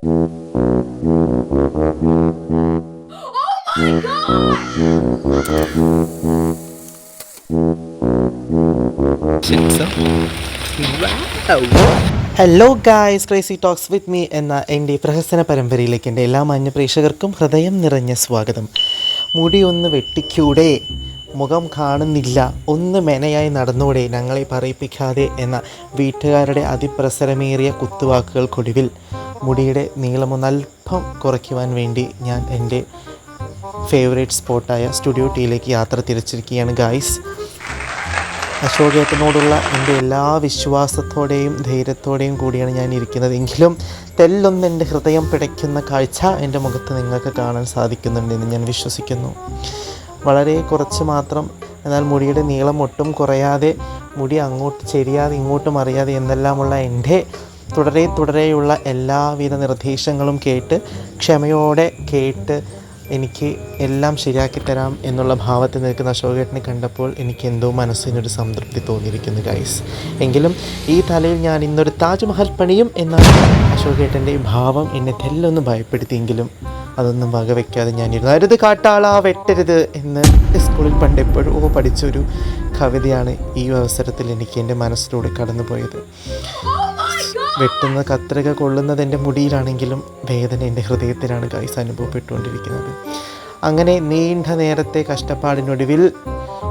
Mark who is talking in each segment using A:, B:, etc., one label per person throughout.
A: Hello guys, crazy talks with me എന്ന എൻ്റെ പ്രഹസന പരമ്പരയിലേക്ക് എൻ്റെ എല്ലാ മാന്യ പ്രേക്ഷകർക്കും ഹൃദയം നിറഞ്ഞ സ്വാഗതം. മുടി ഒന്ന് വെട്ടിക്കൂടെ, മുഖം കാണുന്നില്ല, ഒന്ന് മെനയായി നടന്നൂടെ, ഞങ്ങളെ പറയിപ്പിക്കാതെ എന്ന വീട്ടുകാരുടെ അതിപ്രസരമേറിയ കുത്തുവാക്കുകൾക്കൊടുവിൽ മുടിയുടെ നീളമൊന്നൽപ്പം കുറയ്ക്കുവാൻ വേണ്ടി ഞാൻ എൻ്റെ ഫേവറേറ്റ് സ്പോട്ടായ സ്റ്റുഡിയോ ടീയിലേക്ക് യാത്ര തിരിച്ചിരിക്കുകയാണ് ഗായ്സ്. അശോകേട്ടനോടുള്ള എൻ്റെ എല്ലാ വിശ്വാസത്തോടെയും ധൈര്യത്തോടെയും കൂടിയാണ് ഞാൻ ഇരിക്കുന്നത്. എങ്കിലും തെല്ലൊന്ന് എൻ്റെ ഹൃദയം പിടയ്ക്കുന്ന കാഴ്ച എൻ്റെ മുഖത്ത് നിങ്ങൾക്ക് കാണാൻ സാധിക്കുന്നുണ്ടെന്ന് ഞാൻ വിശ്വസിക്കുന്നു. വളരെ കുറച്ച് മാത്രം, എന്നാൽ മുടിയുടെ നീളം ഒട്ടും കുറയാതെ, മുടി അങ്ങോട്ട് ചെരിയാതെ ഇങ്ങോട്ടും അറിയാതെ എന്നെല്ലാമുള്ള എൻ്റെ തുടരെയുള്ള എല്ലാവിധ നിർദ്ദേശങ്ങളും കേട്ട് ക്ഷമയോടെ കേട്ട് എനിക്ക് എല്ലാം ശരിയാക്കി തരാം എന്നുള്ള ഭാവത്തിൽ നിൽക്കുന്ന അശോകേട്ടനെ കണ്ടപ്പോൾ എനിക്ക് എന്തോ മനസ്സിനൊരു സംതൃപ്തി തോന്നിയിരിക്കുന്നു ഗൈസ്. എങ്കിലും ഈ തലയിൽ ഞാൻ ഇന്നൊരു താജ്മഹൽ പണിയും എന്ന അശോകേട്ടൻ്റെ ഭാവം എന്നെ തെല്ലൊന്ന് ഭയപ്പെടുത്തിയെങ്കിലും അതൊന്നും വകവയ്ക്കാതെ ഞാനിരുന്നു. അരുത് കാട്ടാളാ വെട്ടരുത് എന്ന് സ്കൂളിൽ പണ്ടെപ്പോഴോ പഠിച്ചൊരു കവിതയാണ് ഈ അവസരത്തിൽ എനിക്ക് എൻ്റെ മനസ്സിലൂടെ കടന്നുപോയത്. വെട്ടുന്ന കത്രിക കൊള്ളുന്നത് എൻ്റെ മുടിയിലാണെങ്കിലും വേദന എൻ്റെ ഹൃദയത്തിലാണ് ഗൈസ് അനുഭവപ്പെട്ടുകൊണ്ടിരിക്കുന്നത്. അങ്ങനെ നീണ്ട നേരത്തെ കഷ്ടപ്പാടിനൊടുവിൽ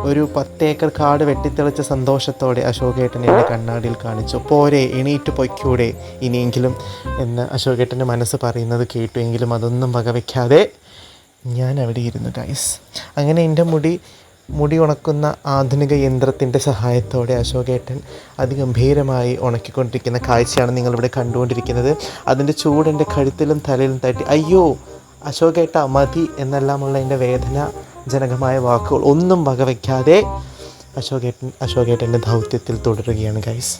A: ഒരു 10 ഏക്കർ കാട് വെട്ടിത്തെളിച്ച സന്തോഷത്തോടെ അശോകേട്ടൻ എൻ്റെ കണ്ണാടിയിൽ കാണിച്ചു. പോരെ, എണീറ്റ് പൊയ്ക്കൂടെ ഇനിയെങ്കിലും എന്ന് അശോകേട്ടൻ്റെ മനസ്സ് പറയുന്നത് കേട്ടു. എങ്കിലും അതൊന്നും വകവയ്ക്കാതെ ഞാൻ അവിടെ ഇരുന്നു ഗൈസ്. അങ്ങനെ എൻ്റെ മുടി ഉണക്കുന്ന ആധുനിക യന്ത്രത്തിൻ്റെ സഹായത്തോടെ അശോകേട്ടൻ അതിഗംഭീരമായി ഉണക്കിക്കൊണ്ടിരിക്കുന്ന കാഴ്ചയാണ് നിങ്ങളിവിടെ കണ്ടുകൊണ്ടിരിക്കുന്നത്. അതിൻ്റെ ചൂട് എൻ്റെ കഴുത്തിലും തലയിലും തട്ടി അയ്യോ അശോകേട്ട മതി എന്നെല്ലാമുള്ള എൻ്റെ വേദനാജനകമായ വാക്കുകൾ ഒന്നും വകവയ്ക്കാതെ അശോകേട്ടൻ്റെ ദൗത്യത്തിൽ തുടരുകയാണ് ഗൈസ്.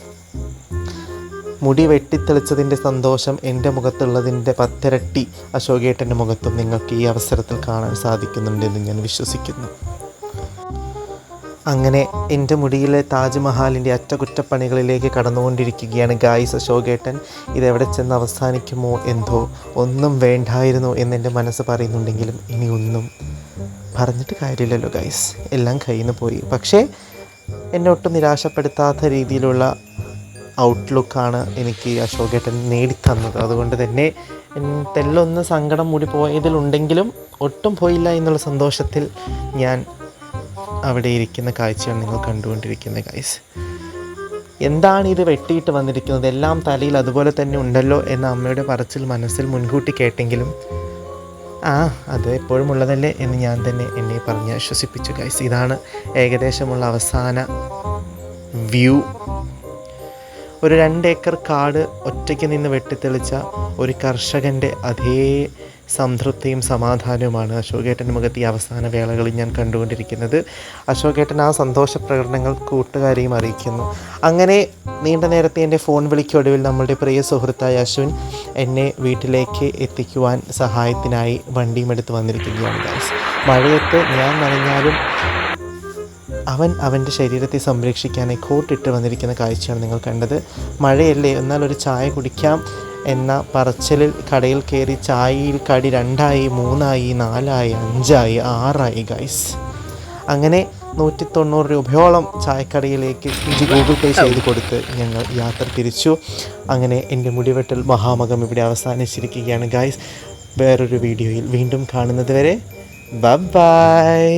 A: മുടി വെട്ടിത്തെളിച്ചതിൻ്റെ സന്തോഷം എൻ്റെ മുഖത്തുള്ളതിൻ്റെ 10 ഇരട്ടി അശോകേട്ടൻ്റെ മുഖത്തും നിങ്ങൾക്ക് ഈ അവസരത്തിൽ കാണാൻ സാധിക്കുന്നുണ്ടെന്ന് ഞാൻ വിശ്വസിക്കുന്നു. അങ്ങനെ എൻ്റെ മുടിയിലെ താജ്മഹാലിൻ്റെ അറ്റകുറ്റപ്പണികളിലേക്ക് കടന്നുകൊണ്ടിരിക്കുകയാണ് ഗായ്സ് അശോകേട്ടൻ. ഇതെവിടെ ചെന്ന് അവസാനിക്കുമോ എന്തോ, ഒന്നും വേണ്ടായിരുന്നു എന്നെൻ്റെ മനസ്സ് പറയുന്നുണ്ടെങ്കിലും ഇനി ഒന്നും പറഞ്ഞിട്ട് കാര്യമില്ലല്ലോ ഗായ്സ്, എല്ലാം കയ്യിൽ നിന്ന് പോയി. പക്ഷേ എന്നെ ഒട്ടും നിരാശപ്പെടുത്താത്ത രീതിയിലുള്ള ഔട്ട്ലുക്കാണ് എനിക്ക് അശോകേട്ടൻ നേടിത്തന്നത്. അതുകൊണ്ട് തന്നെ തെല്ലൊന്ന് സങ്കടം മൂടി പോയതിലുണ്ടെങ്കിലും ഒട്ടും പോയില്ല എന്നുള്ള സന്തോഷത്തിൽ ഞാൻ അവിടെ ഇരിക്കുന്ന കാഴ്ചയാണ് നിങ്ങൾ കണ്ടുകൊണ്ടിരിക്കുന്നത് ഗൈസ്. എന്താണ് ഇത് വെട്ടിയിട്ട് വന്നിരിക്കുന്നത്, എല്ലാം തലയിൽ അതുപോലെ തന്നെ ഉണ്ടല്ലോ എന്ന അമ്മയുടെ പറച്ചിൽ മനസ്സിൽ മുൻകൂട്ടി കേട്ടെങ്കിലും അത് എപ്പോഴും ഉള്ളതല്ലേ എന്ന് ഞാൻ തന്നെ എന്നെ പറഞ്ഞ് ആശ്വസിപ്പിച്ചു ഗൈസ്. ഇതാണ് ഏകദേശമുള്ള അവസാന വ്യൂ. ഒരു 2 ഏക്കർ കാട് ഒറ്റയ്ക്ക് നിന്ന് വെട്ടിത്തെളിച്ച ഒരു കർഷകൻ്റെ അതേ സംതൃപ്തിയും സമാധാനവുമാണ് അശോകേട്ടൻ്റെ മുഖത്ത് ഈ അവസാന വേളകളിൽ ഞാൻ കണ്ടുകൊണ്ടിരിക്കുന്നത്. അശോകേട്ടൻ ആ സന്തോഷ പ്രകടനങ്ങൾ കൂട്ടുകാരെയും അറിയിക്കുന്നു. അങ്ങനെ നീണ്ട നേരത്തെ എൻ്റെ ഫോൺ വിളിക്കൊടുവിൽ നമ്മളുടെ പ്രിയ സുഹൃത്തായ അശ്വിൻ എന്നെ വീട്ടിലേക്ക് എത്തിക്കുവാൻ സഹായത്തിനായി വണ്ടിയും എടുത്ത് വന്നിരിക്കുകയാണ് ഗൈസ്. മഴയത്ത് ഞാൻ നനഞ്ഞാലും അവൻ്റെ ശരീരത്തെ സംരക്ഷിക്കാനായി കോട്ടിട്ട് വന്നിരിക്കുന്ന കാഴ്ചയാണ് നിങ്ങൾ കണ്ടത്. മഴയല്ലേ, എന്നാൽ ഒരു ചായ കുടിക്കാം എന്ന പറച്ചിലിൽ കടയിൽ കയറി ചായയിൽ കടി 2ആയി 3ആയി 4ആയി 5ആയി 6ആയി ഗൈസ്. അങ്ങനെ 190 രൂപയോളം ചായക്കടയിലേക്ക് ഗൂഗിൾ പേ ചെയ്ത് കൊടുത്ത് ഞങ്ങൾ യാത്ര തിരിച്ചു. അങ്ങനെ എൻ്റെ മുടിവെട്ടൽ മഹാമകം ഇവിടെ അവസാനിച്ചിരിക്കുകയാണ് ഗൈസ്. വേറൊരു വീഡിയോയിൽ വീണ്ടും കാണുന്നത് വരെ ബൈ.